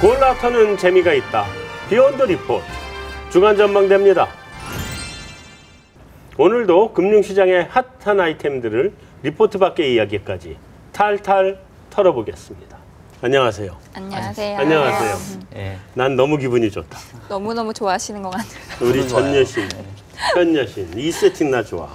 골라 터는 재미가 있다. 비욘드 리포트 주간 전망대입니다. 오늘도 금융시장의 핫한 아이템들을 리포트 밖의 이야기까지 탈탈 털어보겠습니다. 안녕하세요. 안녕하세요. 안녕하세요. 예. 난 너무 기분이 좋다. 너무너무 좋아하시는 것 같아요. 우리 전여신, 현여신, 이 세팅 나 좋아.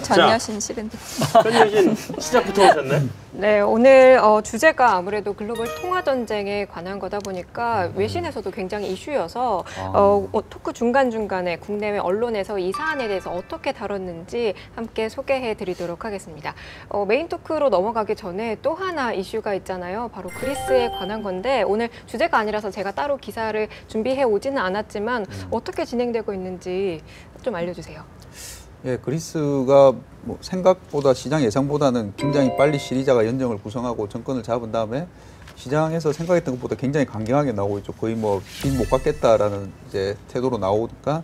전여신 싫은데. 현여신 시작부터 오셨네? 네, 오늘 주제가 아무래도 글로벌 통화 전쟁에 관한 거다 보니까 외신에서도 굉장히 이슈여서 토크 중간중간에 국내외 언론에서 이 사안에 대해서 어떻게 다뤘는지 함께 소개해 드리도록 하겠습니다. 메인 토크로 넘어가기 전에 또 하나 이슈가 있잖아요. 바로 그리스에 관한 건데 오늘 주제가 아니라서 제가 따로 기사를 준비해 오지는 않았지만 어떻게 진행되고 있는지 좀 알려주세요. 예, 그리스가 뭐 생각보다 시장 예상보다는 굉장히 빨리 시리자가 연정을 구성하고 정권을 잡은 다음에 시장에서 생각했던 것보다 굉장히 강경하게 나오고 있죠. 거의 뭐 빚 못 갚겠다라는 이제 태도로 나오니까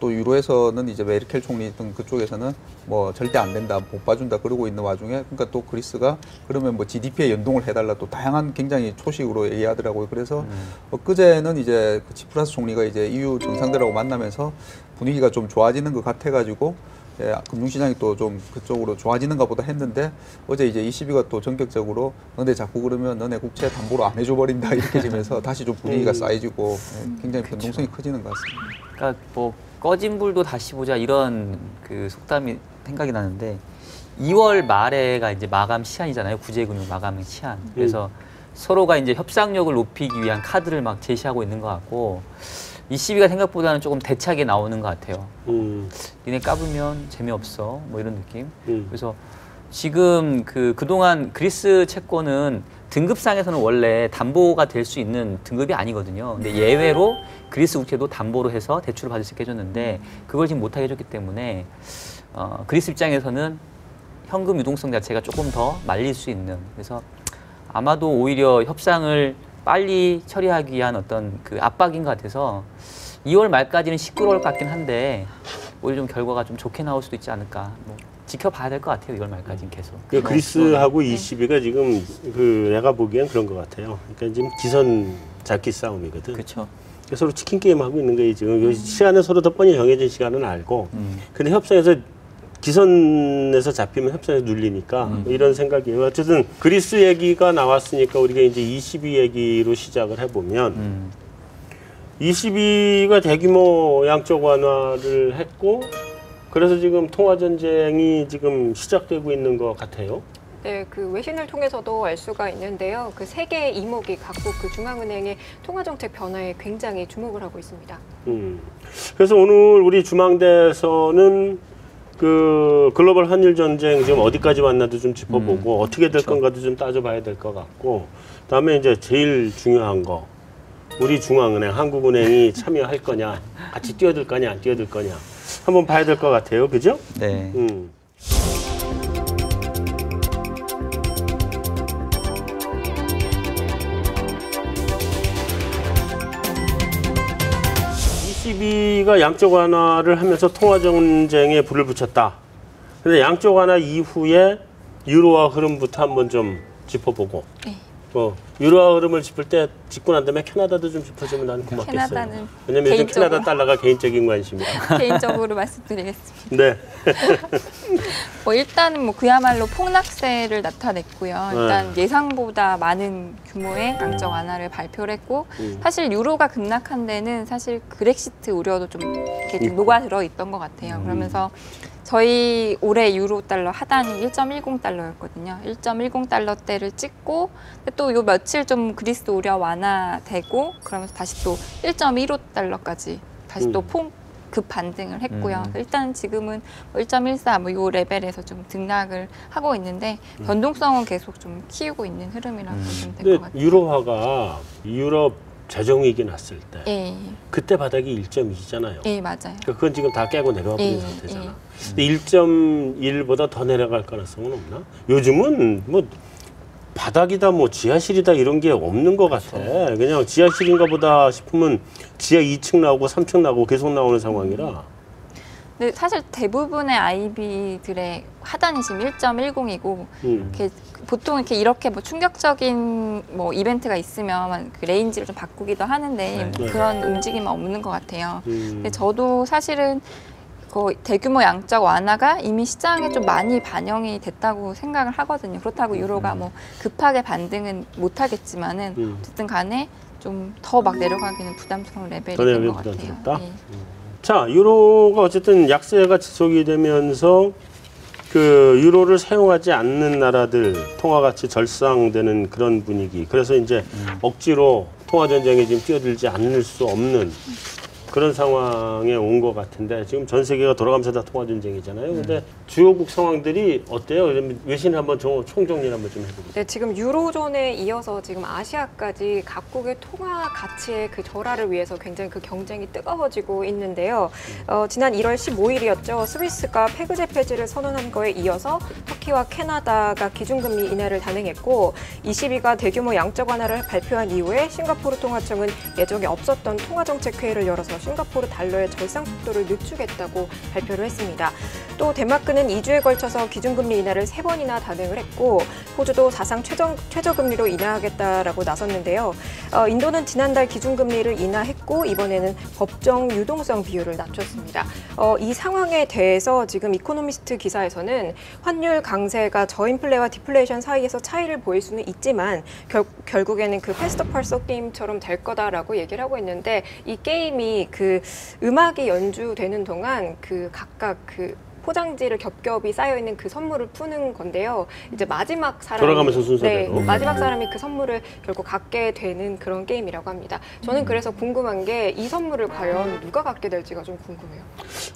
또 유로에서는 이제 메르켈 총리 등 그쪽에서는 뭐 절대 안 된다, 못 봐준다 그러고 있는 와중에 그러니까 또 그리스가 그러면 뭐 GDP에 연동을 해달라 또 다양한 굉장히 초식으로 얘기하더라고요. 그래서 엊그제는 이제 그 치프라스 총리가 이제 EU 정상들하고 만나면서 분위기가 좀 좋아지는 것 같아가지고 예, 금융시장이 또 좀 그쪽으로 좋아지는가 보다 했는데 어제 이제 ECB가 또 전격적으로 근데 자꾸 그러면 너네 국채 담보로 안 해줘버린다 이렇게 되면서 다시 좀 분위기가 쌓여지고 예, 굉장히 변동성이 커지는 것 같습니다. 그러니까 뭐 꺼진 불도 다시 보자 이런 그 속담이 생각이 나는데 2월 말에가 이제 마감 시한이잖아요. 구제금융 마감 시한. 그래서 서로가 이제 협상력을 높이기 위한 카드를 막 제시하고 있는 것 같고 ECB가 생각보다는 조금 대차게 나오는 것 같아요. 니네 까불면 재미없어 뭐 이런 느낌. 그래서 지금 그동안 그리스 채권은 등급상에서는 원래 담보가 될 수 있는 등급이 아니거든요. 근데 예외로 그리스 국채도 담보로 해서 대출을 받을 수 있게 해줬는데 그걸 지금 못하게 해줬기 때문에 그리스 입장에서는 현금 유동성 자체가 조금 더 말릴 수 있는, 그래서 아마도 오히려 협상을 빨리 처리하기 위한 어떤 그 압박인 것 같아서 2월 말까지는 시끄러울 것 같긴 한데 오히려 좀 결과가 좀 좋게 나올 수도 있지 않을까. 뭐 지켜봐야 될 것 같아요. 2월 말까지는 계속. 그리스하고 ECB가 지금 내가 보기엔 그런 것 같아요. 그러니까 지금 기선 잡기 싸움이거든. 그렇죠. 서로 치킨 게임 하고 있는 거예요. 지금 시간은 서로 더 뻔히 정해진 시간은 알고, 근데 협상에서 기선에서 잡히면 협상에서 눌리니까 뭐 이런 생각이에요. 어쨌든 그리스 얘기가 나왔으니까 우리가 이제 ECB 얘기로 시작을 해보면 ECB가 대규모 양적 완화를 했고 그래서 지금 통화 전쟁이 지금 시작되고 있는 것 같아요. 네, 그 외신을 통해서도 알 수가 있는데요. 그 세 개의 이목이 각국 그 중앙은행의 통화 정책 변화에 굉장히 주목을 하고 있습니다. 그래서 오늘 우리 주망대에서는 그 글로벌 환율 전쟁 지금 어디까지 왔나도 좀 짚어보고 어떻게 될 건가도 좀 따져봐야 될 것 같고, 그다음에 이제 제일 중요한 거 우리 중앙은행, 한국은행이 참여할 거냐, 같이 뛰어들 거냐, 안 뛰어들 거냐 한번 봐야 될 것 같아요, 그죠? 네. ECB가 양적 완화를 하면서 통화 전쟁에 불을 붙였다. 근데 양적 완화 이후에 유로화 흐름부터 한번 좀 짚어보고. 네. 유로화 흐름을 짚을 때 짚고 난 다음에 캐나다도 좀 짚어주면 나는 고맙겠어요. 캐나다는 왜냐면 요즘 캐나다 달러가 개인적인 관심이야. 개인적으로 말씀드리겠습니다. 네. 일단은 뭐 그야말로 폭락세를 나타냈고요. 일단 예상보다 많은 규모의 양적 완화를 발표를 했고 사실 유로가 급락한 데는 사실 그렉시트 우려도 좀 이렇게 좀 녹아들어 있던 것 같아요. 그러면서 저희 올해 유로 달러 하단이 1.10달러였거든요. 1.10달러대를 찍고 또 요 며칠 좀 그리스 우려 완화되고 그러면서 다시 또 1.15달러까지 다시 또 급 반등을 했고요. 일단 지금은 1.14 뭐 요 레벨에서 좀 등락을 하고 있는데 변동성은 계속 좀 키우고 있는 흐름이라고 보시면 될 것 같아요. 유로화가 유럽 재정위기 났을 때 예. 그때 바닥이 1.2잖아요. 예, 맞아요. 그건 지금 다 깨고 내려와 버린 상태잖아. 예. 근데 1.1보다 더 내려갈 가능성은 없나? 요즘은 뭐 바닥이다 뭐 지하실이다 이런 게 없는 것 같아. 그냥 지하실인가 보다 싶으면 지하 2층 나오고 3층 나오고 계속 나오는 상황이라. 근데 사실 대부분의 IB들의 하단이 지금 1.10이고 이렇게 보통 이렇게 뭐 충격적인 뭐 이벤트가 있으면 그 레인지를 좀 바꾸기도 하는데 네. 그런 움직임은 없는 것 같아요. 근데 저도 사실은 그 대규모 양적 완화가 이미 시장에 좀 많이 반영이 됐다고 생각을 하거든요. 그렇다고 유로가 뭐 급하게 반등은 못하겠지만은 어쨌든 간에 좀 더 막 내려가기는 부담스러운 레벨이 더 된 내려가기 것 같아요. 부담스럽다? 네. 자, 유로가 어쨌든 약세가 지속이 되면서 그 유로를 사용하지 않는 나라들 통화 가치 절상되는 그런 분위기. 그래서 이제 억지로 통화 전쟁에 지금 뛰어들지 않을 수 없는 그런 상황에 온 것 같은데 지금 전 세계가 돌아가면서 다 통화 전쟁이잖아요. 근데 주요국 상황들이 어때요? 그러면 외신 한번 총정리를 한번 좀 해보겠습니다. 네, 지금 유로존에 이어서 지금 아시아까지 각국의 통화 가치의 그 절하를 위해서 굉장히 그 경쟁이 뜨거워지고 있는데요. 지난 1월 15일이었죠. 스위스가 페그제 폐지를 선언한 거에 이어서 터키와 캐나다가 기준금리 인하를 단행했고 22가 대규모 양적 완화를 발표한 이후에 싱가포르 통화청은 예정에 없었던 통화정책 회의를 열어서 싱가포르 달러의 절상 속도를 늦추겠다고 발표를 했습니다. 또 덴마크는 2주에 걸쳐서 기준금리 인하를 3번이나 단행을 했고 호주도 사상 최저금리로 인하하겠다라고 나섰는데요. 인도는 지난달 기준금리를 인하했고 이번에는 법정 유동성 비율을 낮췄습니다. 이 상황에 대해서 지금 이코노미스트 기사에서는 환율 강세가 저인플레와 디플레이션 사이에서 차이를 보일 수는 있지만 결국에는 그 패스터 펄서 게임처럼 될 거다라고 얘기를 하고 있는데 이 게임이 그 음악이 연주되는 동안 그 각각 그 포장지를 겹겹이 쌓여 있는 그 선물을 푸는 건데요. 이제 마지막 사람이 돌아가면서 순서대로. 네, 마지막 사람이 그 선물을 결국 갖게 되는 그런 게임이라고 합니다. 저는 그래서 궁금한 게 이 선물을 과연 누가 갖게 될지가 좀 궁금해요.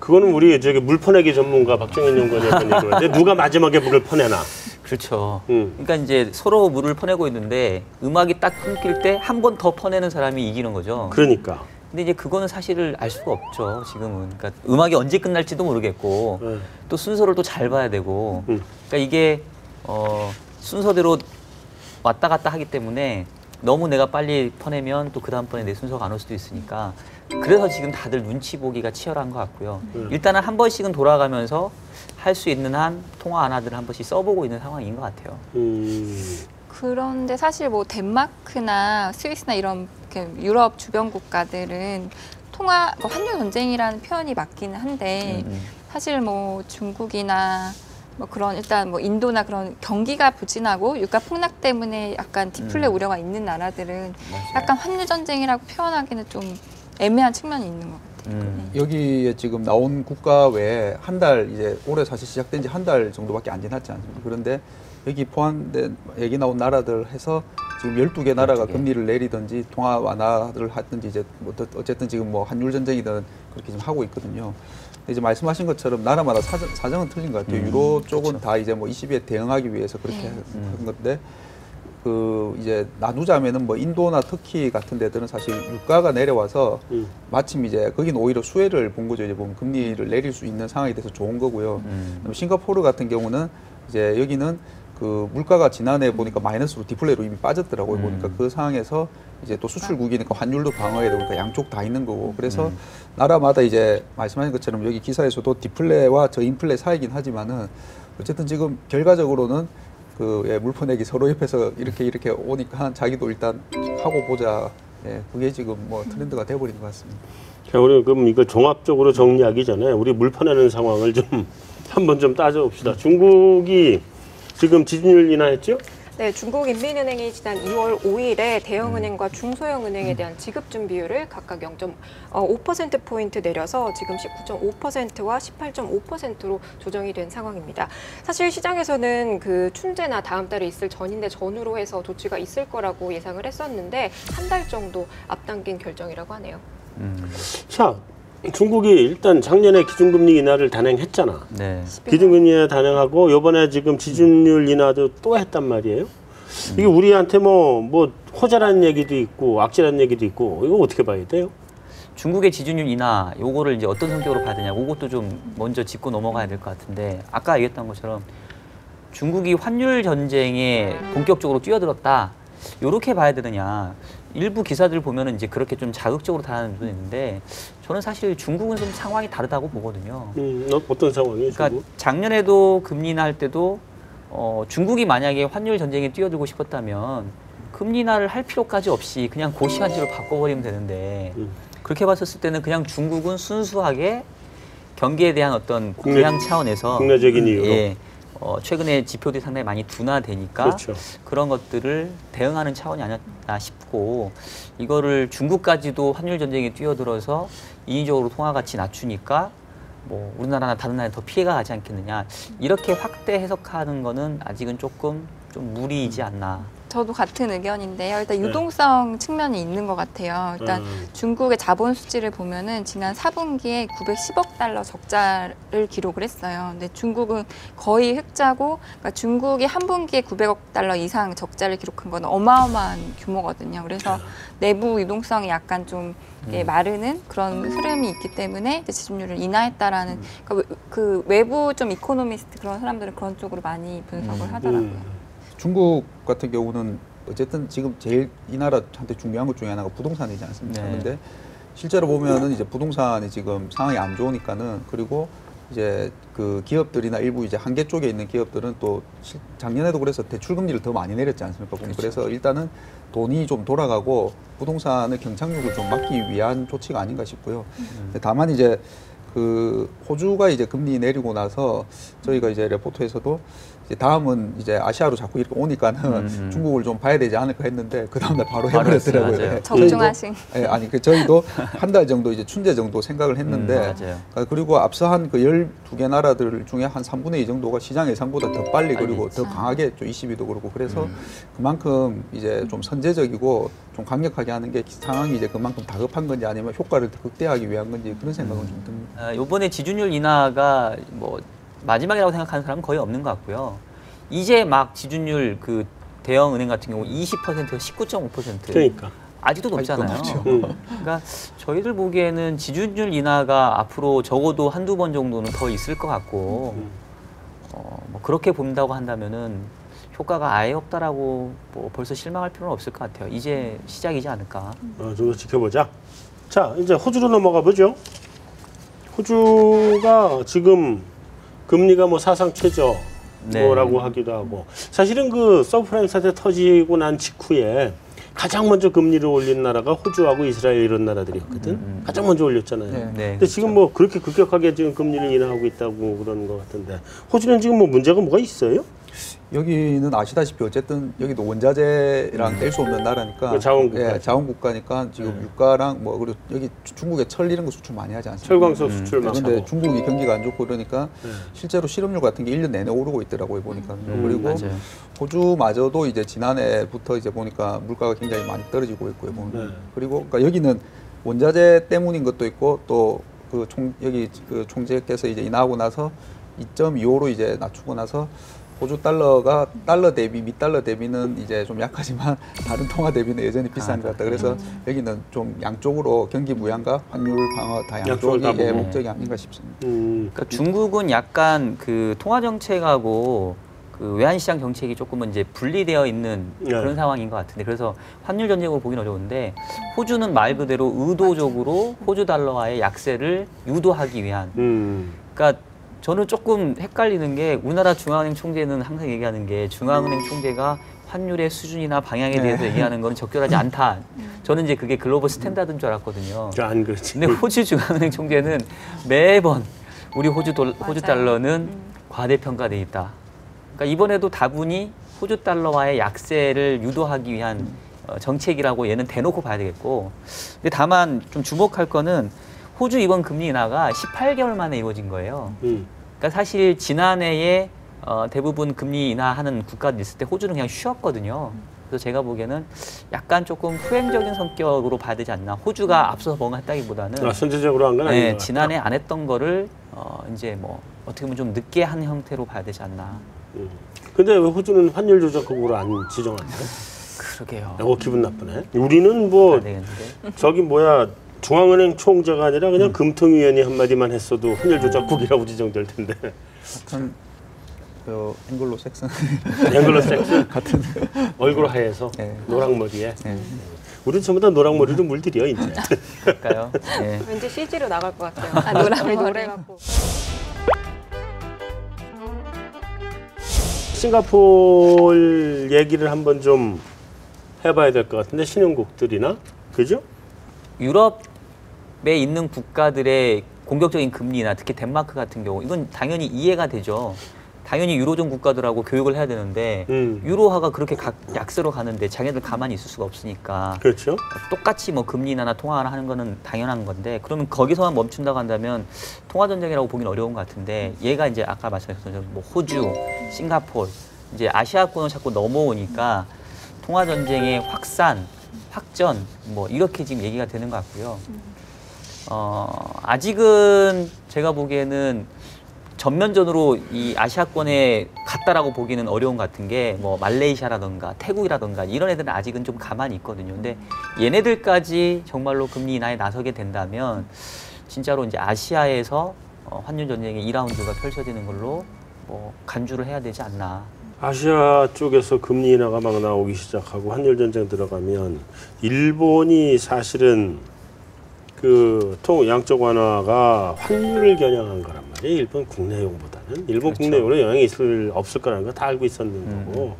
그거는 우리 저기 물 퍼내기 전문가 박정현 연구원이 했던 얘기인데 누가 마지막에 물을 퍼내나. 그렇죠. 그러니까 이제 서로 물을 퍼내고 있는데 음악이 딱 끊길 때 한 번 더 퍼내는 사람이 이기는 거죠. 그러니까. 근데 이제 그거는 사실을 알 수가 없죠. 지금은. 그러니까 음악이 언제 끝날지도 모르겠고 또 순서를 또 잘 봐야 되고. 그러니까 이게 순서대로 왔다 갔다 하기 때문에 너무 내가 빨리 퍼내면 또 그 다음번에 내 순서가 안 올 수도 있으니까 그래서 지금 다들 눈치 보기가 치열한 것 같고요. 일단은 한 번씩은 돌아가면서 할 수 있는 한 통화 안화들을 한 번씩 써보고 있는 상황인 것 같아요. 그런데 사실 뭐 덴마크나 스위스나 이런 유럽 주변 국가들은 통화 환율 전쟁이라는 표현이 맞기는 한데 사실 뭐 중국이나 뭐 그런 일단 뭐 인도나 그런 경기가 부진하고 유가 폭락 때문에 약간 디플레 우려가 있는 나라들은 약간 환율 전쟁이라고 표현하기는 좀 애매한 측면이 있는 것 같아요. 여기에 지금 나온 국가 외에 한 달 이제 올해 사실 시작된 지 한 달 정도밖에 안 지났지 않습니까? 그런데 여기 포함된 얘기 나온 나라들 해서 지금 12개 나라가 12개. 금리를 내리든지 통화 완화를 하든지 이제 뭐 어쨌든 지금 뭐 환율 전쟁이든 그렇게 좀 하고 있거든요. 근데 이제 말씀하신 것처럼 나라마다 사정은 틀린 것 같아요. 유로 쪽은 다 이제 뭐 22에 대응하기 위해서 그렇게 한 건데 그 이제 나누자면은 뭐 인도나 터키 같은 데들은 사실 유가가 내려와서 마침 이제 거긴 오히려 수혜를 본 거죠. 이제 보면 금리를 내릴 수 있는 상황이 돼서 좋은 거고요. 그다음에 싱가포르 같은 경우는 이제 여기는 그 물가가 지난해 보니까 마이너스로 디플레로 이미 빠졌더라고요. 보니까 그 상황에서 이제 또 수출국이니까 환율도 방어해야 되니까 양쪽 다 있는 거고. 그래서 나라마다 이제 말씀하신 것처럼 여기 기사에서도 디플레와 저인플레 사이긴 하지만은 어쨌든 지금 결과적으로는 그 물 퍼내기 서로 옆에서 이렇게 오니까 자기도 일단 하고 보자. 예, 그게 지금 뭐 트렌드가 돼버린 것 같습니다. 자, 우리 그럼 이거 종합적으로 정리하기 전에 우리 물 퍼내는 상황을 좀 한번 좀 따져봅시다. 중국이 지금 지준율 인하했죠? 네, 중국 인민은행이 지난 2월 5일에 대형은행과 중소형은행에 대한 지급준비율을 각각 0.5%포인트 내려서 지금 19.5%와 18.5%로 조정이 된 상황입니다. 사실 시장에서는 그 춘제나 다음 달에 있을 전인대 전후로 해서 조치가 있을 거라고 예상을 했었는데 한 달 정도 앞당긴 결정이라고 하네요. 자, 중국이 일단 작년에 기준금리 인하를 단행했잖아. 네. 기준금리 인하 단행하고 이번에 지금 지준율 인하도 또 했단 말이에요. 이게 우리한테 뭐 호재라는 얘기도 있고 악재라는 얘기도 있고 이거 어떻게 봐야 돼요? 중국의 지준율 인하 요거를 이제 어떤 성격으로 봐야 되냐, 그것도 좀 먼저 짚고 넘어가야 될 것 같은데 아까 얘기했던 것처럼 중국이 환율 전쟁에 본격적으로 뛰어들었다. 요렇게 봐야 되느냐. 일부 기사들 보면은 이제 그렇게 좀 자극적으로 다루는 분이 있는데 저는 사실 중국은 좀 상황이 다르다고 보거든요. 어떤 상황이에요? 그러니까 중국? 작년에도 금리 인하할 때도 중국이 만약에 환율 전쟁에 뛰어들고 싶었다면 금리 인하를 할 필요까지 없이 그냥 고시환율로 바꿔버리면 되는데 그렇게 봤었을 때는 그냥 중국은 순수하게 경기에 대한 어떤 공약 차원에서 국내적인 이유로. 예, 최근에 지표들이 상당히 많이 둔화되니까 그렇죠. 그런 것들을 대응하는 차원이 아니었나 싶고 이거를 중국까지도 환율 전쟁에 뛰어들어서 인위적으로 통화 가치 낮추니까 뭐 우리나라나 다른 나라에 더 피해가 가지 않겠느냐 이렇게 확대 해석하는 거는 아직은 조금 좀 무리이지 않나. 저도 같은 의견인데요. 일단 네. 유동성 측면이 있는 것 같아요. 일단 중국의 자본 수지를 보면은 지난 4분기에 910억 달러 적자를 기록을 했어요. 근데 중국은 거의 흑자고, 그러니까 중국이 한 분기에 900억 달러 이상 적자를 기록한 건 어마어마한 규모거든요. 그래서 내부 유동성이 약간 좀 마르는 그런 흐름이 있기 때문에 이제 지준율을 인하했다라는, 그러니까 그 외부 좀 이코노미스트 그런 사람들은 그런 쪽으로 많이 분석을 하더라고요. 중국 같은 경우는 어쨌든 지금 제일 이 나라한테 중요한 것 중에 하나가 부동산이지 않습니까? 네. 그런데 실제로 보면은 이제 부동산이 지금 상황이 안 좋으니까는 그리고 이제 그 기업들이나 일부 이제 한계 쪽에 있는 기업들은 또 작년에도 그래서 대출 금리를 더 많이 내렸지 않습니까? 그렇죠. 그래서 일단은 돈이 좀 돌아가고 부동산의 경착륙을 좀 막기 위한 조치가 아닌가 싶고요. 근데 다만 이제 그 호주가 이제 금리 내리고 나서 저희가 이제 레포트에서도 이제 다음은 이제 아시아로 자꾸 이렇게 오니까는 중국을 좀 봐야 되지 않을까 했는데 그 다음날 바로 바로 해버렸더라고요. 했어요. 맞아요. 예, 적중하신. 저희도, 예, 아니 그 저희도 한 달 정도 이제 춘제 정도 생각을 했는데 맞아요. 그리고 앞서 한 그 12개 나라들 중에 한 3분의 2 정도가 시장 예상보다 더 빨리 그리고 더 강하게 좀 22도 그렇고 그래서 그만큼 이제 좀 선제적이고 좀 강력하게 하는 게 상황이 이제 그만큼 다급한 건지 아니면 효과를 더 극대화하기 위한 건지 그런 생각은 좀 듭니다. 이번에 지준율 인하가 뭐 마지막이라고 생각하는 사람은 거의 없는 것 같고요. 이제 막 지준율 그 대형 은행 같은 경우 20%에서 19.5%. 그러니까. 아직도 높잖아요. 높죠. 그러니까 저희들 보기에는 지준율 인하가 앞으로 적어도 한두 번 정도는 더 있을 것 같고 뭐 그렇게 본다고 한다면은 효과가 아예 없다라고 뭐 벌써 실망할 필요는 없을 것 같아요. 이제 시작이지 않을까. 좀 더 지켜보자. 자, 이제 호주로 넘어가 보죠. 호주가 지금 금리가 뭐 사상 최저 네. 뭐라고 하기도 하고 사실은 그 서브프라임 사태 터지고 난 직후에 가장 먼저 금리를 올린 나라가 호주하고 이스라엘 이런 나라들이었거든. 가장 먼저 올렸잖아요. 네. 네, 근데 지금 뭐 그렇게 급격하게 지금 금리를 인하하고 있다고 그러는 것 같은데 호주는 지금 뭐 문제가 뭐가 있어요? 여기는 아시다시피 어쨌든 여기도 원자재랑 뗄 수 없는 나라니까 그 자원국가. 예, 자원국가니까 지금 유가랑 뭐 그리고 여기 중국에 철 이런 거 수출 많이 하지 않습니까? 철광석 수출 막 그런데 하고. 중국이 경기가 안 좋고 그러니까 실제로 실업률 같은 게 1년 내내 오르고 있더라고요 보니까 그리고 맞아요. 호주마저도 이제 지난해부터 이제 보니까 물가가 굉장히 많이 떨어지고 있고요 보면 네. 그리고 그러니까 여기는 원자재 때문인 것도 있고 또 그 여기 그 총재께서 이제 인하하고 나서 2.25로 이제 낮추고 나서 호주 달러가 달러 대비 미달러 대비는 이제 좀 약하지만 다른 통화 대비는 여전히 비싼 것 같다. 그래서 여기는 좀 양쪽으로 경기 부양과 환율 방어 다 양쪽을 다 양쪽이 보고. 목적이 아닌가 싶습니다. 그러니까 중국은 약간 그 통화 정책하고 그 외환시장 정책이 조금은 이제 분리되어 있는 그런 상황인 것 같은데 그래서 환율 전쟁으로 보긴 어려운데 호주는 말 그대로 의도적으로 호주 달러와의 약세를 유도하기 위한 그러니까 저는 조금 헷갈리는 게 우리나라 중앙은행 총재는 항상 얘기하는 게 중앙은행 총재가 환율의 수준이나 방향에 대해서 얘기하는 건 적절하지 않다. 저는 이제 그게 글로벌 스탠다드인 줄 알았거든요. 안 그렇지. 근데 호주 중앙은행 총재는 매번 우리 호주 달러는 과대평가돼 있다. 그러니까 이번에도 다분히 호주 달러와의 약세를 유도하기 위한 정책이라고 얘는 대놓고 봐야 되겠고. 근데 다만 좀 주목할 거는 호주 이번 금리 인하가 18개월 만에 이루어진 거예요. 그러니까 사실 지난해에 대부분 금리 인하하는 국가들 있을 때 호주는 그냥 쉬었거든요. 그래서 제가 보기에는 약간 조금 후행적인 성격으로 봐야 되지 않나. 호주가 앞서서 뭔가 했다기보다는 선제적으로 한 건 아닌 것 같아요. 지난해 안 했던 거를 이제 뭐 어떻게 보면 좀 늦게 한 형태로 봐야 되지 않나. 근데 왜 호주는 환율 조작국으로 안 지정한대? 그러게요. 이거 기분 나쁘네. 우리는 뭐 안 되겠는데. 저기 뭐야 중앙은행 총재가 아니라 그냥 금통위원이 한마디만 했어도 환율 조작국이라고 지정될 텐데. 같은 앵글로 섹슨 앵글로색슨 같은 얼굴 하얘서 네. 노랑 머리에. 네. 우리는 전부 다 노랑머리로 물들여 이제. 그럴까요? 네. 왠지 CG로 나갈 것 같아요. 아, 노란 노래 갖고. 싱가포르 얘기를 한번 좀 해봐야 될 것 같은데 신흥국들이나 그죠? 유럽에 있는 국가들의 공격적인 금리나 특히 덴마크 같은 경우 이건 당연히 이해가 되죠. 당연히 유로존 국가들하고 교육을 해야 되는데 유로화가 그렇게 약세로 가는데 자기네들 가만히 있을 수가 없으니까 그렇죠. 똑같이 뭐 금리 인하나 통화 하나 하는 거는 당연한 건데 그러면 거기서만 멈춘다고 한다면 통화 전쟁이라고 보기는 어려운 것 같은데 얘가 이제 아까 말씀하셨던 뭐 호주, 싱가포르 이제 아시아권을 자꾸 넘어오니까 통화 전쟁의 확산, 확전 뭐 이렇게 지금 얘기가 되는 것 같고요. 아직은 제가 보기에는 전면전으로 이 아시아권에 갔다라고 보기는 어려운 것 같은 게 뭐 말레이시아라던가 태국이라던가 이런 애들은 아직은 좀 가만히 있거든요. 근데 얘네들까지 정말로 금리 인하에 나서게 된다면 진짜로 이제 아시아에서 환율 전쟁의 2라운드가 펼쳐지는 걸로 뭐 간주를 해야 되지 않나. 아시아 쪽에서 금리 인하가 막 나오기 시작하고 환율 전쟁 들어가면 일본이 사실은 그 양적 완화가 환율을 겨냥한 거란 말이에요. 일본 국내용보다는. 일본 그렇죠. 국내용으로 영향이 없을 거라는 거 다 알고 있었는 거고.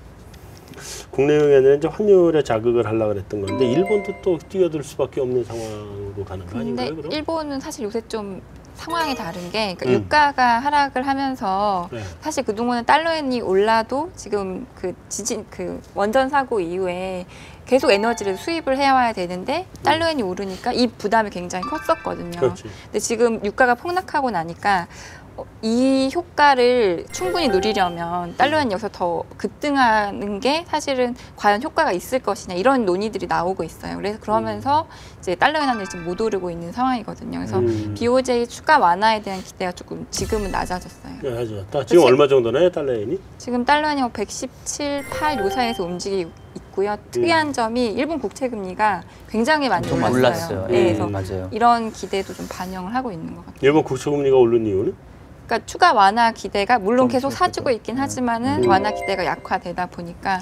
국내용에는 이제 환율에 자극을 하려고 그랬던 건데 일본도 또 뛰어들 수밖에 없는 상황으로 가는 거 근데 아닌가요? 그럼? 일본은 사실 요새 좀 상황이 다른 게 그러니까 음. 유가가 하락을 하면서 네. 사실 그동안은 달러엔이 올라도 지금 그 원전 사고 이후에 계속 에너지를 수입을 해와야 되는데 달러엔이 오르니까 이 부담이 굉장히 컸었거든요. 그렇지. 근데 지금 유가가 폭락하고 나니까 이 효과를 충분히 누리려면 달러엔 여기서 더 급등하는 게 사실은 과연 효과가 있을 것이냐 이런 논의들이 나오고 있어요. 그래서 그러면서 이제 달러엔 환율이 지금 못 오르고 있는 상황이거든요. 그래서 BOJ 추가 완화에 대한 기대가 조금 지금은 낮아졌어요. 네, 하죠. 지금 얼마 정도나요, 달러엔이? 지금 달러엔이 117, 8 요 사이에서 움직이고 있고요. 특이한 점이 일본 국채 금리가 굉장히 많이 좀 올랐어요. 올랐어요. 네, 그래서 맞아요. 이런 기대도 좀 반영을 하고 있는 것 같아요. 일본 국채 금리가 오른 이유는? 그러니까 추가 완화 기대가 물론 계속 그렇겠다. 사주고 있긴 하지만은 완화 기대가 약화되다 보니까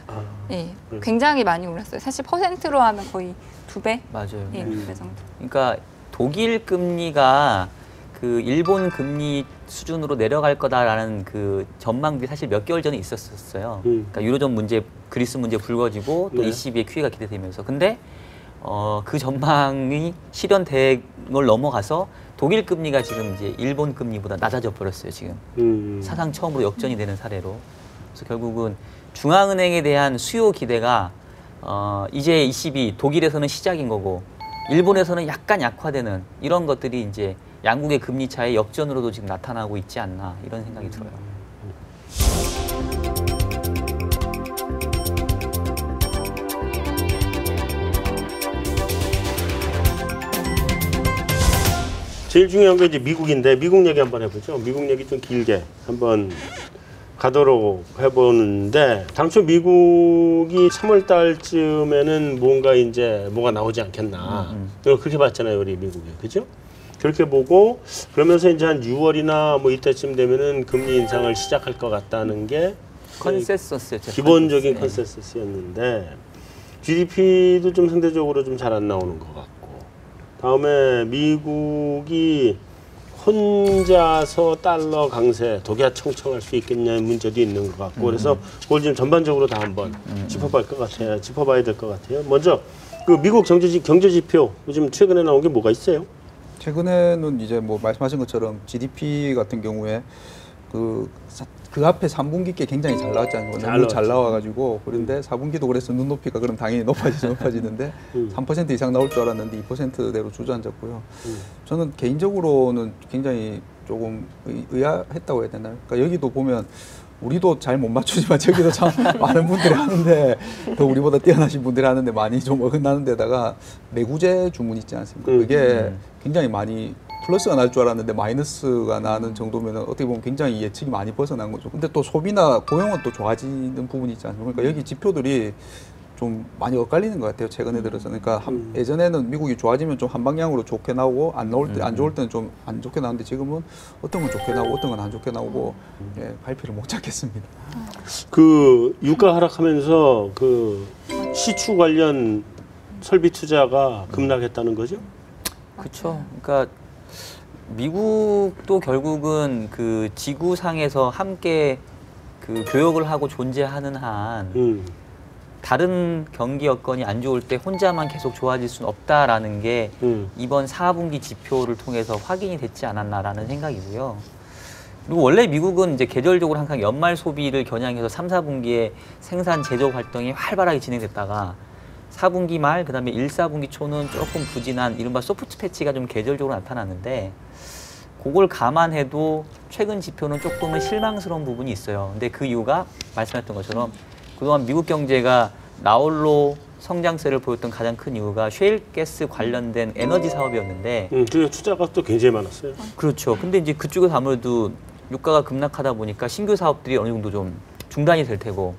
예, 굉장히 많이 올랐어요. 사실 퍼센트로 하면 거의 2배? 맞아요. 예, 2배 정도. 그러니까 독일 금리가 그 일본 금리 수준으로 내려갈 거다라는 그 전망들이 사실 몇 개월 전에 있었어요. 그러니까 유로존 문제, 그리스 문제 불거지고 또 네. ECB의 QE가 기대되면서 근데 그 전망이 실현된 걸 넘어가서 독일 금리가 지금 이제 일본 금리보다 낮아져 버렸어요. 지금 사상 처음으로 역전이 되는 사례로. 그래서 결국은 중앙은행에 대한 수요 기대가 이제 ECB 독일에서는 시작인 거고 일본에서는 약간 약화되는 이런 것들이 이제 양국의 금리 차의 역전으로도 지금 나타나고 있지 않나 이런 생각이 들어요. 제일 중요한 게 이제 미국인데 미국 얘기 한번 해보죠. 미국 얘기 좀 길게 한번 가도록 해보는데 당초 미국이 3월 달쯤에는 뭔가 이제 뭐가 나오지 않겠나 그렇게 봤잖아요, 우리 미국이. 그죠? 그렇게 보고 그러면서 이제 한 6월이나 뭐 이때쯤 되면은 금리 인상을 시작할 것 같다는 게 컨센서스였죠. 기본적인 컨센서스. 컨센서스였는데 GDP도 좀 상대적으로 좀 잘 안 나오는 것 같고 다음에 미국이 혼자서 달러 강세 독야청청할 수 있겠냐는 문제도 있는 것 같고 그래서 그걸 지금 전반적으로 다 한번 짚어봐야 될 것 같아요. 먼저 그 미국 경제 지표 요즘 최근에 나온 게 뭐가 있어요? 최근에는 이제 뭐 말씀하신 것처럼 GDP 같은 경우에 그 앞에 3분기 게 굉장히 잘 나왔지 않습니까? 너무 잘 나와가지고 그런데 4분기도 그래서 눈높이가 그럼 당연히 높아지는데 3% 이상 나올 줄 알았는데 2%대로 주저앉았고요. 저는 개인적으로는 굉장히 조금 의아했다고 해야 되나요? 그러니까 여기도 보면 우리도 잘 못 맞추지만 저기도 참 많은 분들이 하는데 더 우리보다 뛰어나신 분들이 하는데 많이 좀 어긋나는 데다가 내구재 주문 있지 않습니까? 그게 굉장히 많이 플러스가 날 줄 알았는데 마이너스가 나는 정도면 어떻게 보면 굉장히 예측이 많이 벗어난 거죠. 근데 또 소비나 고용은 또 좋아지는 부분이 있지 않습니까? 그러니까 여기 지표들이 좀 많이 엇갈리는 것 같아요. 최근에 들어서. 그러니까 예전에는 미국이 좋아지면 좀 한 방향으로 좋게 나오고 안 좋을 때는 좀 안 좋게 나오는데 지금은 어떤 건 좋게 나오고 어떤 건 안 좋게 나오고 예, 발표를 못 찾겠습니다. 그 유가 하락하면서 그 시추 관련 설비 투자가 급락했다는 거죠? 그렇죠. 그러니까 미국도 결국은 그 지구상에서 함께 그 교역을 하고 존재하는 한 다른 경기 여건이 안 좋을 때 혼자만 계속 좋아질 수는 없다라는 게 이번 4분기 지표를 통해서 확인이 됐지 않았나라는 생각이고요. 그리고 원래 미국은 이제 계절적으로 항상 연말 소비를 겨냥해서 3, 4분기에 생산 제조업 활동이 활발하게 진행됐다가 4분기 말 그다음에 1, 4분기 초는 조금 부진한 이른바 소프트 패치가 좀 계절적으로 나타났는데 그걸 감안해도 최근 지표는 조금은 실망스러운 부분이 있어요. 근데 그 이유가 말씀하셨던 것처럼 그동안 미국 경제가 나홀로 성장세를 보였던 가장 큰 이유가 셰일가스 관련된 에너지 사업이었는데 그 투자가 또 굉장히 많았어요. 그렇죠. 근데 이제 그쪽에서 아무래도 유가가 급락하다 보니까 신규 사업들이 어느 정도 좀 중단이 될 테고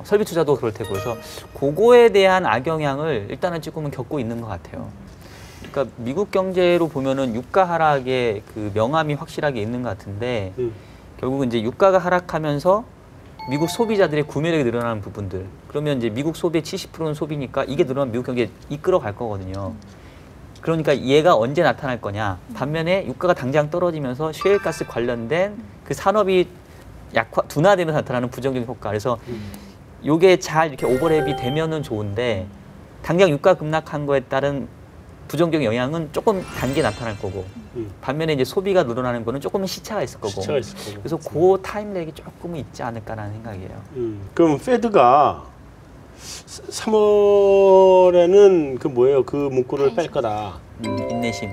설비 투자도 그럴 테고 그래서 그거에 대한 악영향을 일단은 조금은 겪고 있는 것 같아요. 그러니까 미국 경제로 보면은 유가 하락의 그 명암이 확실하게 있는 것 같은데 결국은 이제 유가가 하락하면서 미국 소비자들의 구매력이 늘어나는 부분들 그러면 이제 미국 소비의 70%는 소비니까 이게 늘어나면 미국 경제에 이끌어갈 거거든요. 그러니까 얘가 언제 나타날 거냐 반면에 유가가 당장 떨어지면서 셰일가스 관련된 그 산업이 둔화되면서 나타나는 부정적인 효과 그래서 요게 잘 이렇게 오버랩이 되면은 좋은데 당장 유가 급락한 거에 따른 부정적인 영향은 조금 단계 나타날 거고 반면에 이제 소비가 늘어나는 거는 조금은 시차가 있을 거고 시차가 있을 거고. 그래서 그 타임렉이 조금은 있지 않을까라는 생각이에요. 그럼 페드가 3월에는 그 뭐예요? 그 문구를 뺄 거다. 인내심.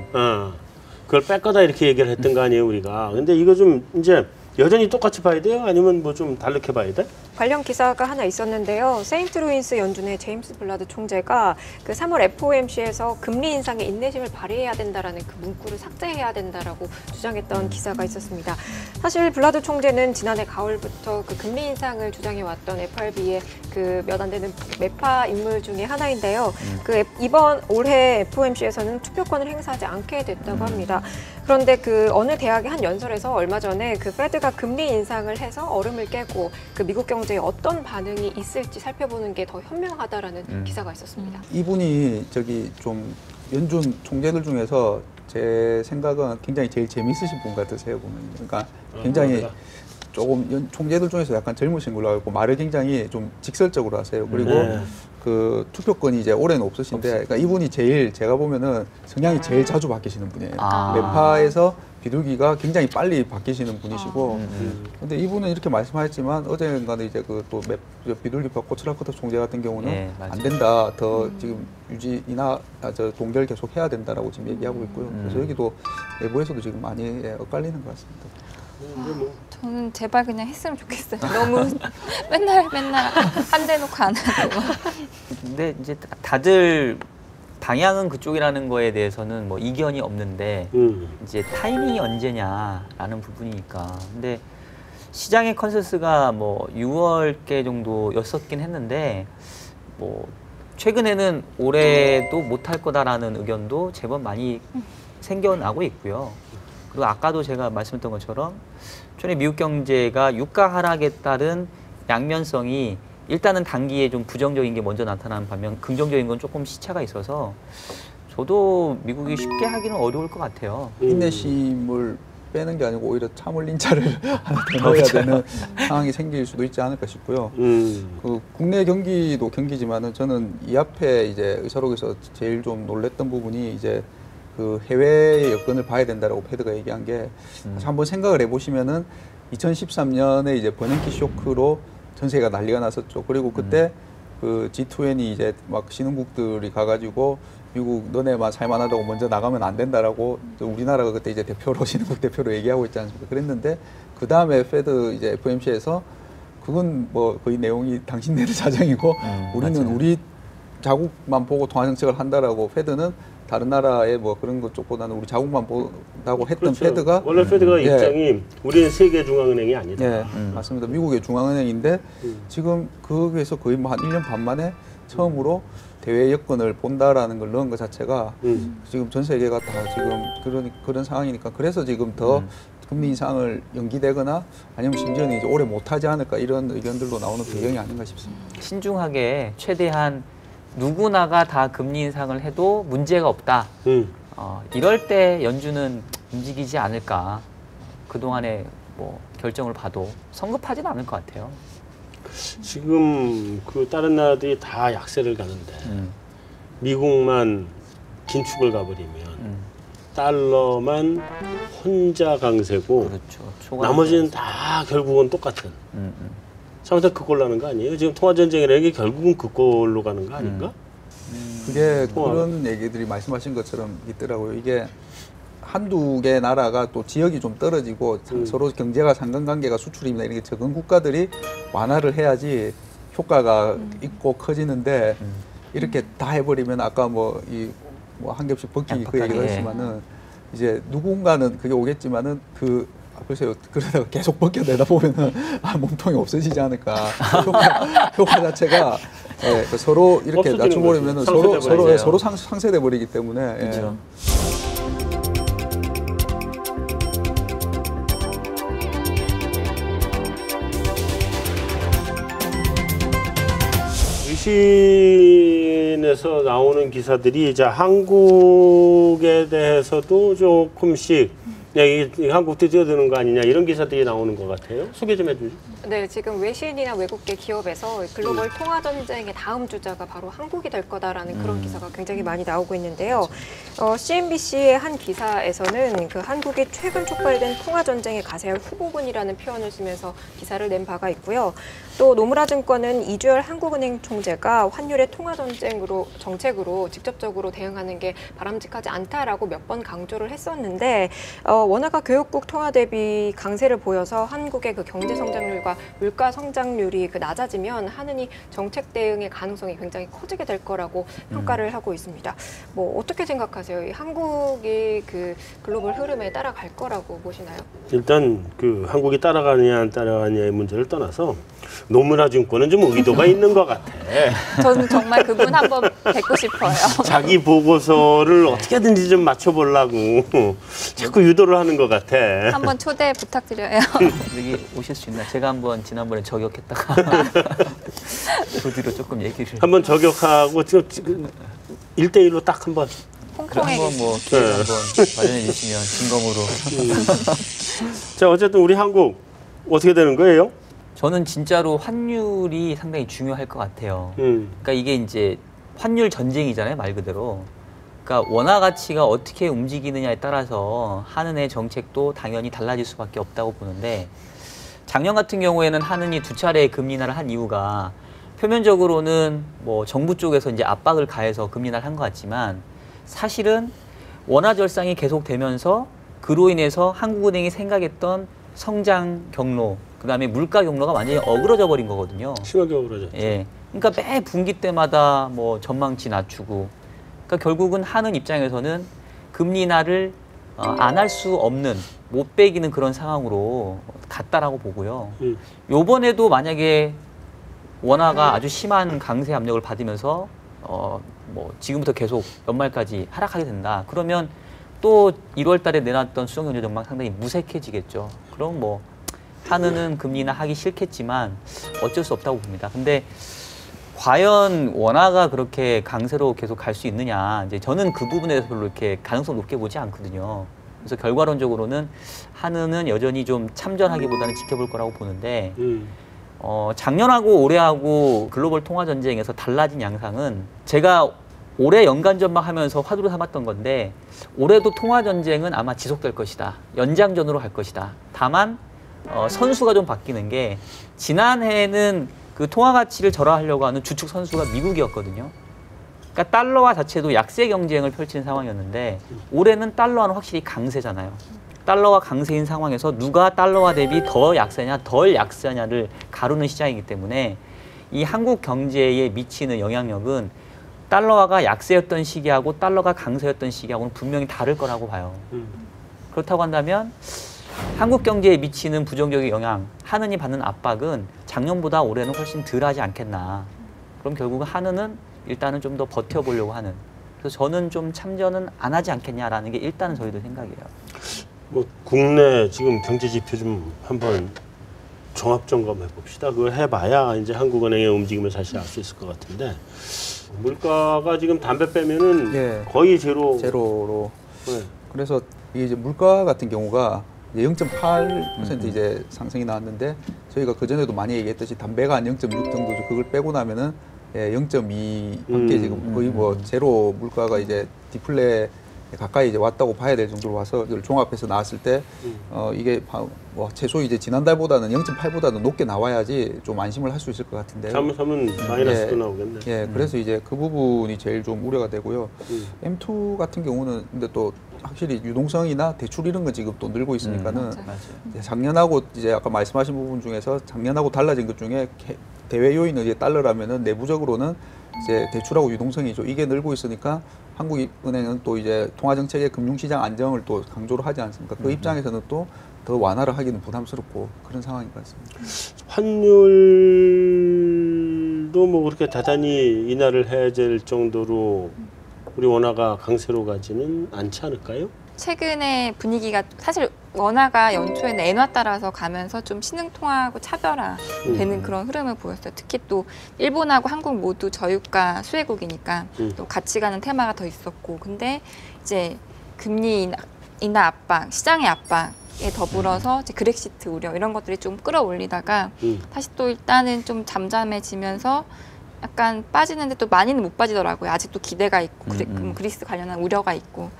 그걸 뺄 거다 이렇게 얘기를 했던 거 아니에요, 우리가. 근데 이거 좀 이제 여전히 똑같이 봐야 돼요? 아니면 뭐 좀 다르게 봐야 돼? 관련 기사가 하나 있었는데요. 세인트루이스 연준의 제임스 블라드 총재가 그 3월 FOMC에서 금리 인상에 인내심을 발휘해야 된다라는 그 문구를 삭제해야 된다라고 주장했던 기사가 있었습니다. 사실 블라드 총재는 지난해 가을부터 그 금리 인상을 주장해왔던 FRB의 그 몇 안 되는 매파 인물 중에 하나인데요. 그 이번 올해 FOMC에서는 투표권을 행사하지 않게 됐다고 합니다. 그런데 그 어느 대학의 한 연설에서 얼마 전에 그 페드가 금리 인상을 해서 얼음을 깨고 그 미국 경제에 어떤 반응이 있을지 살펴보는 게 더 현명하다라는 기사가 있었습니다. 이분이 저기 좀 연준 총재들 중에서 제 생각은 굉장히 제일 재미있으신 분 같으세요 보면. 그러니까 굉장히 조금 총재들 중에서 약간 젊으신 걸로 알고 말을 굉장히 좀 직설적으로 하세요. 그리고 그 투표권이 이제 올해는 없으신데, 그러니까 이분이 제일 제가 보면은 성향이 제일 자주 바뀌시는 분이에요. 매파에서 비둘기가 굉장히 빨리 바뀌시는 분이시고, 근데 이분은 이렇게 말씀하셨지만 어젠가는 이제 그 또 비둘기파 코츠라커터 총재 같은 경우는 네, 맞아요. 안 된다, 더 지금 유지나 저 동결 계속 해야 된다라고 지금 얘기하고 있고요. 그래서 여기도 내부에서도 지금 많이 엇갈리는 것 같습니다. 저는 제발 그냥 했으면 좋겠어요. 너무 맨날 한 대 놓고 안 하고. 근데 이제 다들 방향은 그쪽이라는 거에 대해서는 뭐 이견이 없는데 이제 타이밍이 언제냐라는 부분이니까. 근데 시장의 컨센서스가 뭐 6월께 정도였었긴 했는데 뭐 최근에는 올해도 못할 거다라는 의견도 제법 많이 생겨나고 있고요. 그리고 아까도 제가 말씀했던 것처럼 최근에 미국 경제가 유가 하락에 따른 양면성이 일단은 단기에 좀 부정적인 게 먼저 나타나는 반면 긍정적인 건 조금 시차가 있어서 저도 미국이 쉽게 하기는 어려울 것 같아요. 인내심을 빼는 게 아니고 오히려 참을린차를 하나 더 넣어야 되는 상황이 생길 수도 있지 않을까 싶고요. 그 국내 경기도 경기지만은 저는 이 앞에 이제 의사록에서 제일 좀 놀랬던 부분이 이제 그 해외의 여건을 봐야 된다라고 패드가 얘기한 게 한번 생각을 해보시면은 2013년에 이제 버냉키 쇼크로 전 세계가 난리가 났었죠. 그리고 그때 그 G20 이제 막 신흥국들이 가가지고 미국 너네만 살만하다고 먼저 나가면 안 된다라고 우리나라가 그때 이제 대표로 신흥국 대표로 얘기하고 있지 않습니까? 그랬는데 그 다음에 패드 이제 FOMC에서 그건 뭐 거의 내용이 당신네들 사정이고 우리는 맞아요. 우리 자국만 보고 통화 정책을 한다라고 패드는 다른 나라의 뭐 그런 것 쪽보다는 우리 자국만 본다고 했던 그렇죠. 패드가 원래 패드가 입장이 우리는 세계 중앙은행이 아니다. 예, 맞습니다. 미국의 중앙은행인데 지금 거기에서 거의 뭐 한 1년 반 만에 처음으로 대외 여건을 본다라는 걸 넣은 것 자체가 지금 전 세계가 다 지금 그런 상황이니까 그래서 지금 더 금리 인상을 연기되거나 아니면 심지어는 이제 올해 못하지 않을까 이런 의견들로 나오는 배경이 아닌가 싶습니다. 신중하게 최대한 누구나가 다 금리 인상을 해도 문제가 없다. 이럴 때 연준은 움직이지 않을까. 그동안의 뭐 결정을 봐도 성급하진 않을 것 같아요. 지금 그 다른 나라들이 다 약세를 가는데 미국만 긴축을 가버리면 달러만 혼자 강세고 그렇죠. 나머지는 다 결국은 똑같은. 잘못하면 그꼴로 가는 거 아니에요? 지금 통화전쟁이라는 게 결국은 그꼴로 가는 거 아닌가? 그게 그런 얘기들이 말씀하신 것처럼 있더라고요. 이게 한두 개 나라가 또 지역이 좀 떨어지고 서로 경제가 상관관계가 수출입니다. 이렇게 적은 국가들이 완화를 해야지 효과가 있고 커지는데 이렇게 다 해버리면 아까 뭐 한 겹씩 벗기기 그 얘기를 했지만은 이제 누군가는 그게 오겠지만은 글쎄요. 그러다가 계속 벗겨내다 보면은 몸통이 없어지지 않을까. 효과 자체가 서로 이렇게 낮춰버리면은 서로 상쇄돼 버리기 때문에. 그렇죠. 외신에서 나오는 기사들이 이제 한국에 대해서도 조금씩 이 한국도 뛰어드는 거 아니냐 이런 기사들이 나오는 것 같아요. 소개 좀 해주죠. 네, 지금 외신이나 외국계 기업에서 글로벌 통화 전쟁의 다음 주자가 바로 한국이 될 거다라는 그런 기사가 굉장히 많이 나오고 있는데요. CNBC의 한 기사에서는 그 한국이 최근 촉발된 통화 전쟁의 가세할 후보군이라는 표현을 쓰면서 기사를 낸 바가 있고요. 또 노무라증권은 이주열 한국은행 총재가 환율의 통화 정책으로 직접적으로 대응하는 게 바람직하지 않다라고 몇 번 강조를 했었는데 원화가 교역국 통화 대비 강세를 보여서 한국의 그 경제 성장률과 물가 성장률이 낮아지면 한은이 정책 대응의 가능성이 굉장히 커지게 될 거라고 평가를 하고 있습니다. 뭐 어떻게 생각하세요? 한국이 그 글로벌 흐름에 따라갈 거라고 보시나요? 일단 그 한국이 따라가느냐 안 따라가느냐의 문제를 떠나서 노무라 증권은 좀 의도가 있는 것 같아. 저는 정말 그분 한번 뵙고 싶어요. 자기 보고서를 어떻게든지 좀 맞춰보려고 자꾸 유도를 하는 것 같아. 한번 초대 부탁드려요. 여기 오실 수 있나? 제가 한번 지난번에 저격했다가 그 뒤로 조금 얘기를 한번 저격하고 지금 1대1로 딱 한번. 홍콩에 한번 뭐 기회 한번 마련해 주시면 진검으로. 자, 어쨌든 우리 한국 어떻게 되는 거예요? 저는 진짜로 환율이 상당히 중요할 것 같아요. 그러니까 이게 이제 환율 전쟁이잖아요, 말 그대로. 그러니까 원화 가치가 어떻게 움직이느냐에 따라서 한은의 정책도 당연히 달라질 수밖에 없다고 보는데, 작년 같은 경우에는 한은이 2차례 금리 인하를 한 이유가 표면적으로는 뭐 정부 쪽에서 이제 압박을 가해서 금리 인하를 한 것 같지만, 사실은 원화 절상이 계속되면서 그로 인해서 한국은행이 생각했던 성장 경로, 그다음에 물가 경로가 완전히 어그러져 버린 거거든요. 심하게 어그러졌죠. 예. 그러니까 매 분기 때마다 뭐 전망치 낮추고, 그러니까 결국은 하는 입장에서는 금리 인하를 안 할 수 없는, 못 빼기는 그런 상황으로 갔다라고 보고요. 요번에도 만약에 원화가 아주 심한 강세 압력을 받으면서 뭐 지금부터 계속 연말까지 하락하게 된다. 그러면 또 1월 달에 내놨던 수정 경제 전망 상당히 무색해지겠죠. 그럼 뭐 한은은 금리 인하 하기 싫겠지만 어쩔 수 없다고 봅니다. 근데 과연 원화가 그렇게 강세로 계속 갈 수 있느냐, 이제 저는 그 부분에서 별로 이렇게 가능성 높게 보지 않거든요. 그래서 결과론적으로는 한은은 여전히 좀 참전하기보다는 지켜볼 거라고 보는데, 작년하고 올해하고 글로벌 통화 전쟁에서 달라진 양상은, 제가 올해 연간 전망하면서 화두로 삼았던 건데, 올해도 통화 전쟁은 아마 지속될 것이다. 연장전으로 갈 것이다. 다만 선수가 좀 바뀌는 게, 지난해에는 그 통화 가치를 절하하려고 하는 주축 선수가 미국이었거든요. 그러니까 달러화 자체도 약세 경쟁을 펼치는 상황이었는데, 올해는 달러화는 확실히 강세잖아요. 달러화 강세인 상황에서 누가 달러화 대비 더 약세냐 덜 약세냐를 가르는 시장이기 때문에 이 한국 경제에 미치는 영향력은 달러화가 약세였던 시기하고 달러가 강세였던 시기하고는 분명히 다를 거라고 봐요. 그렇다고 한다면 한국 경제에 미치는 부정적인 영향, 한은이 받는 압박은 작년보다 올해는 훨씬 덜하지 않겠나. 그럼 결국은 한은은 일단은 좀 더 버텨보려고 하는. 그래서 저는 좀 참전은 안 하지 않겠냐라는 게 일단은 저희들 생각이에요. 뭐 국내 지금 경제 지표 좀 한번 종합 점검해 봅시다. 그걸 해봐야 이제 한국은행의 움직임을 사실 알 수 있을 것 같은데 물가가 지금 담배 빼면은 예. 거의 제로. 제로로. 네. 그래서 이게 이제 물가 같은 경우가 0.8% 이제 상승이 나왔는데 저희가 그 전에도 많이 얘기했듯이 담배가 한 0.6 정도죠. 그걸 빼고 나면은 0.2 함께 지금 거의 뭐 제로 물가가 이제 디플레 가까이 이제 왔다고 봐야 될 정도로 와서 이걸 종합해서 나왔을 때 이게 뭐 최소 이제 지난달보다는 0.8보다는 높게 나와야지 좀 안심을 할 수 있을 것 같은데요. 잘못하면 마이너스도 나오겠네. 예, 그래서 이제 그 부분이 제일 좀 우려가 되고요. M2 같은 경우는 근데 또 확실히 유동성이나 대출 이런 건 지금 또 늘고 있으니까는 맞아요. 이제 작년하고 이제 아까 말씀하신 부분 중에서 작년하고 달라진 것 중에 대외 요인은 이제 달러라면은 내부적으로는 이제 대출하고 유동성이죠. 이게 늘고 있으니까 한국은행은 또 이제 통화정책의 금융시장 안정을 또 강조를 하지 않습니까? 그 입장에서는 또 더 완화를 하기는 부담스럽고 그런 상황인 것 같습니다. 환율도 뭐 그렇게 대단히 인하를 해야 될 정도로 우리 원화가 강세로 가지는 않지 않을까요? 최근에 분위기가 사실 원화가 연초에는 엔화 따라서 가면서 좀 신흥통화하고 차별화되는 그런 흐름을 보였어요. 특히 또 일본하고 한국 모두 저유가 수혜국이니까 또 같이 가는 테마가 더 있었고, 근데 이제 금리 인하 압박, 시장의 압박에 더불어서 이제 그렉시트 우려 이런 것들이 좀 끌어올리다가 다시 또 일단은 좀 잠잠해지면서 약간 빠지는데 또 많이는 못 빠지더라고요. 아직도 기대가 있고 그리스 관련한 우려가 있고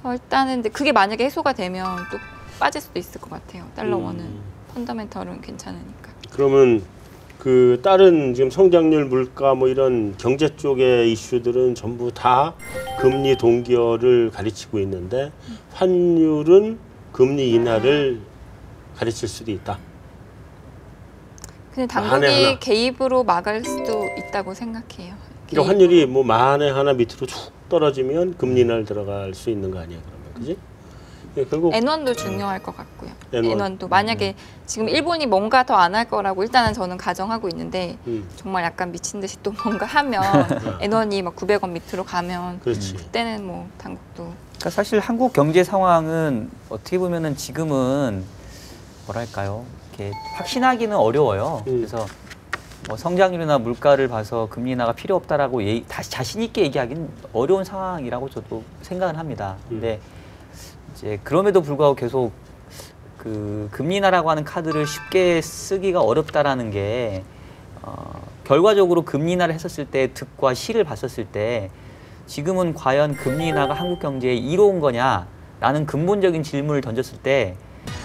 일단은 근데 그게 만약에 해소가 되면 또 빠질 수도 있을 것 같아요. 달러 원은 펀더멘털은 괜찮으니까. 그러면 그 다른 지금 성장률, 물가 뭐 이런 경제 쪽의 이슈들은 전부 다 금리 동기화를 가르치고 있는데 환율은 금리 인하를 가르칠 수도 있다. 근데 만에 당국이 하나. 개입으로 막을 수도 있다고 생각해요. 그러니까 환율이 뭐 만에 하나 밑으로 쭉 떨어지면 금리 인하를 들어갈 수 있는 거 아니야, 그러면, 그지? 예, 결국 N1도 중요할 것 같고요. N1. N1도 만약에 지금 일본이 뭔가 더 안 할 거라고 일단은 저는 가정하고 있는데 정말 약간 미친 듯이 또 뭔가 하면 N1이 막 900원 밑으로 가면 그렇지. 그때는 뭐 당국도 그러니까 사실 한국 경제 상황은 어떻게 보면은 지금은 뭐랄까요? 이렇게 확신하기는 어려워요. 그래서 뭐 성장률이나 물가를 봐서 금리 인하가 필요 없다라고 다시 자신 있게 얘기하기는 어려운 상황이라고 저도 생각을 합니다. 근데 이제 그럼에도 불구하고 계속 그 금리 인하라고 하는 카드를 쉽게 쓰기가 어렵다라는 게 결과적으로 금리 인하를 했었을 때 득과 실을 봤었을 때 지금은 과연 금리 인하가 한국 경제에 이로운 거냐라는 근본적인 질문을 던졌을 때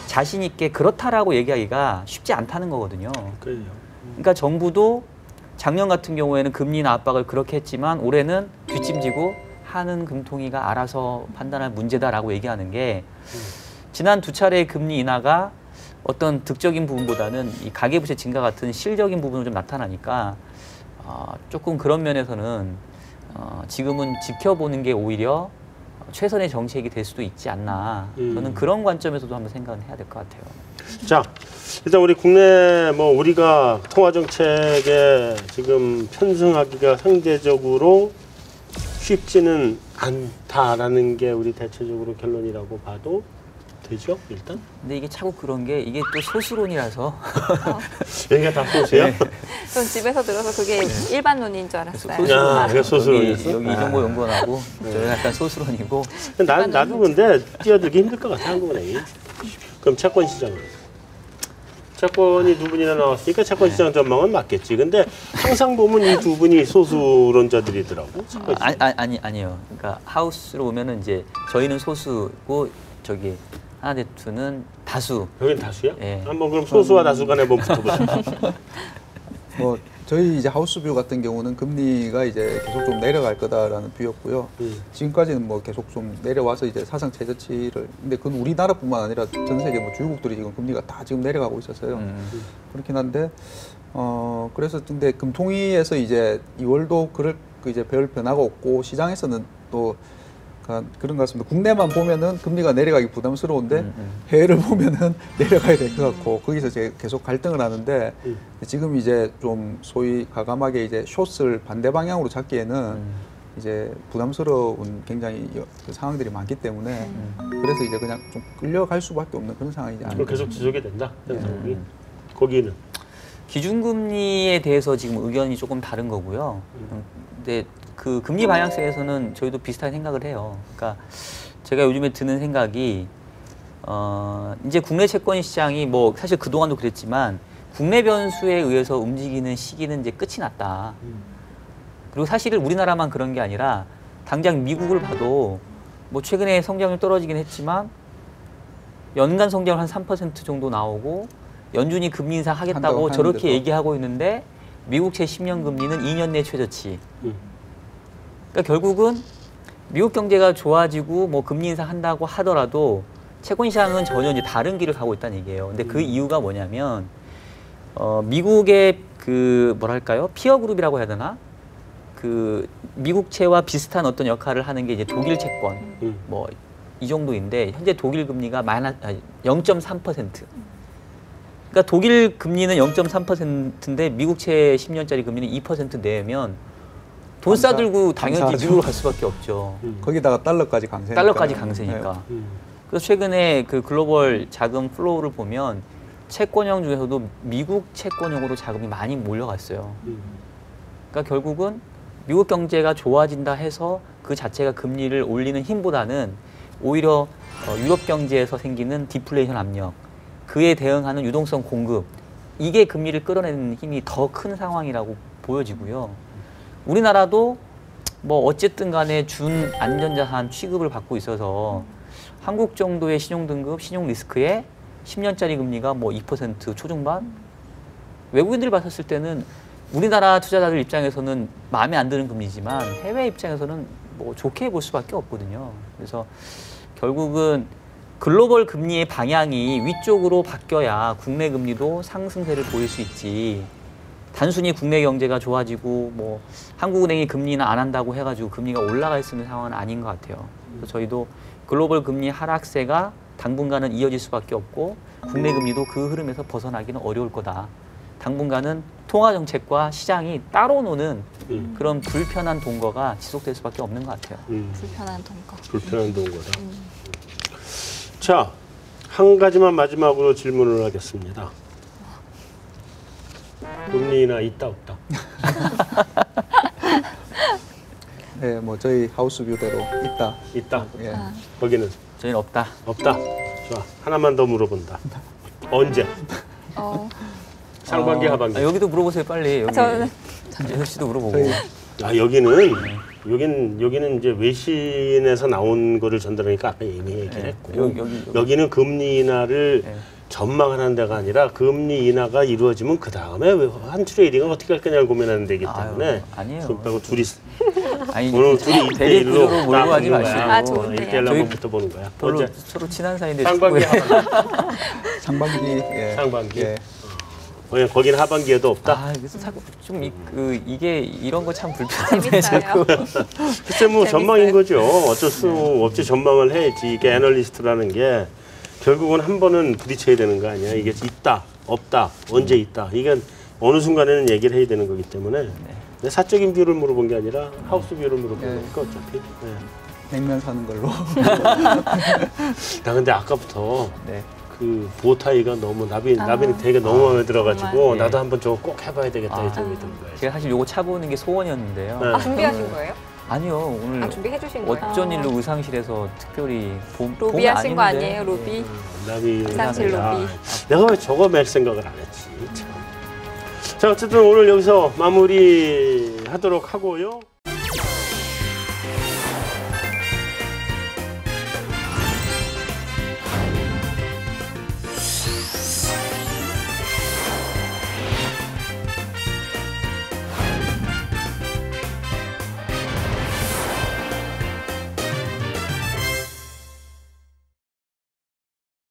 자신 있게 그렇다라고 얘기하기가 쉽지 않다는 거거든요. 그래요. 그러니까 정부도 작년 같은 경우에는 금리 인하 압박을 그렇게 했지만 올해는 뒷짐지고 하는 금통위가 알아서 판단할 문제다라고 얘기하는 게 지난 두 차례의 금리 인하가 어떤 득적인 부분보다는 이 가계부채 증가 같은 실적인 부분으로 좀 나타나니까 조금 그런 면에서는 지금은 지켜보는 게 오히려 최선의 정책이 될 수도 있지 않나. 저는 그런 관점에서도 한번 생각을 해야 될 것 같아요. 자, 일단 우리 국내 뭐 우리가 통화 정책에 지금 편승하기가 상대적으로 쉽지는 않다라는 게 우리 대체적으로 결론이라고 봐도 되죠, 일단? 근데 이게 자꾸 그런 게 이게 또 소수론이라서 여기가 다 소수야? 네. 전 집에서 들어서 그게 일반론인 줄 알았어요. 야, 이거 소수론이었어? 여기 이정보 연구원하고 저희가 약간 소수론이고 나도 근데 뛰어들기 힘들 것 같아, 한국은행이. 그럼 채권 시장은? 채권이 두 분이나 나왔으니까 채권 시장 전망은 맞겠지. 근데 항상 보면 이 두 분이 소수론자들이더라고. 채권 시장. 아니요. 그러니까 하우스로 오면은 이제 저희는 소수고 저기 하나대투는 다수. 여긴 다수야? 예. 한번 그럼 소수와 다수 간에 한번 붙어보자. 뭐 저희 이제 하우스뷰 같은 경우는 금리가 이제 계속 좀 내려갈 거다라는 뷰였고요. 지금까지는 뭐 계속 좀 내려와서 이제 사상 최저치를 근데 그건 우리나라뿐만 아니라 전 세계 뭐 주요국들이 지금 금리가 다 지금 내려가고 있어서요. 그렇긴 한데 그래서 근데 금통위에서 이제 2월도 그럴 이제 별 변화가 없고 시장에서는 또 그런 것 같습니다. 국내만 보면은 금리가 내려가기 부담스러운데 해외를 보면은 내려가야 될 것 같고 거기서 이제 계속 갈등을 하는데 지금 이제 좀 소위 과감하게 이제 숏을 반대 방향으로 잡기에는 이제 부담스러운 굉장히 그 상황들이 많기 때문에 그래서 이제 그냥 좀 끌려갈 수밖에 없는 그런 상황이지 않을까. 그럼 계속 지속이 된다, 현상이. 거기는. 기준금리에 대해서 지금 의견이 조금 다른 거고요. 근데 그 금리 방향성에서는 저희도 비슷한 생각을 해요. 그러니까 제가 요즘에 드는 생각이 이제 국내 채권 시장이 뭐 사실 그동안도 그랬지만 국내 변수에 의해서 움직이는 시기는 이제 끝이 났다. 그리고 사실 우리나라만 그런 게 아니라 당장 미국을 봐도 뭐 최근에 성장률 떨어지긴 했지만 연간 성장률 한 3% 정도 나오고 연준이 금리 인상 하겠다고 저렇게 얘기하고 있는데 미국채 10년 금리는 2년 내 최저치. 그러니까 결국은 미국 경제가 좋아지고 뭐 금리 인상한다고 하더라도 채권 시장은 전혀 이제 다른 길을 가고 있다는 얘기예요. 근데 그 이유가 뭐냐면 미국의 그 뭐랄까요? 피어 그룹이라고 해야 되나? 그 미국채와 비슷한 어떤 역할을 하는 게 이제 독일 채권 뭐 이 정도인데 현재 독일 금리가 0.3%. 그러니까 독일 금리는 0.3%인데 미국채 10년짜리 금리는 2% 내면 돈 싸들고 당연히 미국으로 갈 수밖에 없죠. 거기다가 달러까지 강세니까. 달러까지 강세니까. 그래서 최근에 그 글로벌 자금 플로우를 보면 채권형 중에서도 미국 채권형으로 자금이 많이 몰려갔어요. 그러니까 결국은 미국 경제가 좋아진다 해서 그 자체가 금리를 올리는 힘보다는 오히려 유럽 경제에서 생기는 디플레이션 압력, 그에 대응하는 유동성 공급, 이게 금리를 끌어내는 힘이 더 큰 상황이라고 보여지고요. 우리나라도 뭐 어쨌든 간에 준 안전자산 취급을 받고 있어서 한국 정도의 신용등급, 신용리스크에 10년짜리 금리가 뭐 2% 초중반? 외국인들이 봤었을 때는 우리나라 투자자들 입장에서는 마음에 안 드는 금리지만 해외 입장에서는 뭐 좋게 볼 수밖에 없거든요. 그래서 결국은 글로벌 금리의 방향이 위쪽으로 바뀌어야 국내 금리도 상승세를 보일 수 있지. 단순히 국내 경제가 좋아지고 뭐 한국은행이 금리는 안 한다고 해가지고 금리가 올라갈 수 있는 상황은 아닌 것 같아요. 그래서 저희도 글로벌 금리 하락세가 당분간은 이어질 수밖에 없고 국내 금리도 그 흐름에서 벗어나기는 어려울 거다. 당분간은 통화 정책과 시장이 따로 노는 그런 불편한 동거가 지속될 수밖에 없는 것 같아요. 불편한 동거. 불편한 동거다. 자, 한 가지만 마지막으로 질문을 하겠습니다. 금리나 있다 없다? 네, 뭐 저희 하우스뷰대로 있다. 있다. 예. 거기는 저희는 없다. 없다. 좋아. 하나만 더 물어본다. 언제? 상반기, 하반기. 여기도 물어보세요, 빨리. 여기 저는 장재현 씨도 물어보고. 여기는 이제 외신에서 나온 거를 전달하니까 아까 이미 얘기를 했고 여기는 금리 인하를 전망하는 데가 아니라 금리 인하가 이루어지면 그 다음에 한 트레이딩을 어떻게 할 거냐를 고민하는 데이기 때문에 아니에요. 손 빼고 둘이 아니, 오늘 둘이 1대1로 몰고 가지 마시고. 아, 좋은데요. 1대1로 한번 붙어보는 거야. 별로 언제? 서로 친한 사이인데 상반기, 상반기. 예. 상반기. 예. 거기는 하반기에도 없다. 그래서 자꾸 좀 이게 이런 거 참 불편해. 재밌어요. 글쎄 뭐 전망인 거죠. 어쩔 수 없이 전망을 해야지. 이게 애널리스트라는 게 결국은 한 번은 부딪혀야 되는 거 아니야. 이게 있다, 없다, 언제 있다. 이게 어느 순간에는 얘기를 해야 되는 거기 때문에 내 사적인 뷰를 물어본 게 아니라 하우스 뷰를 물어본 거니까 어차피. 네. 냉면 사는 걸로. 나 근데 아까부터 네. 그 보타이가 너무 나비는 되게 너무 마음에 들어가지고 정말. 나도 한번 저거 꼭 해봐야 되겠다 이 생각이 든 거예요. 제가 사실 요거 차보는 게 소원이었는데요. 네. 준비하신 거예요? 아니요, 오늘 준비해 주신 거예요? 어쩐 일로 의상실에서 특별히 로비 하신 거 아니에요, 로비? 나비 화장실 로비. 내가 왜 저거 맬 생각을 안 했지 참. 자 어쨌든 오늘 여기서 마무리하도록 하고요.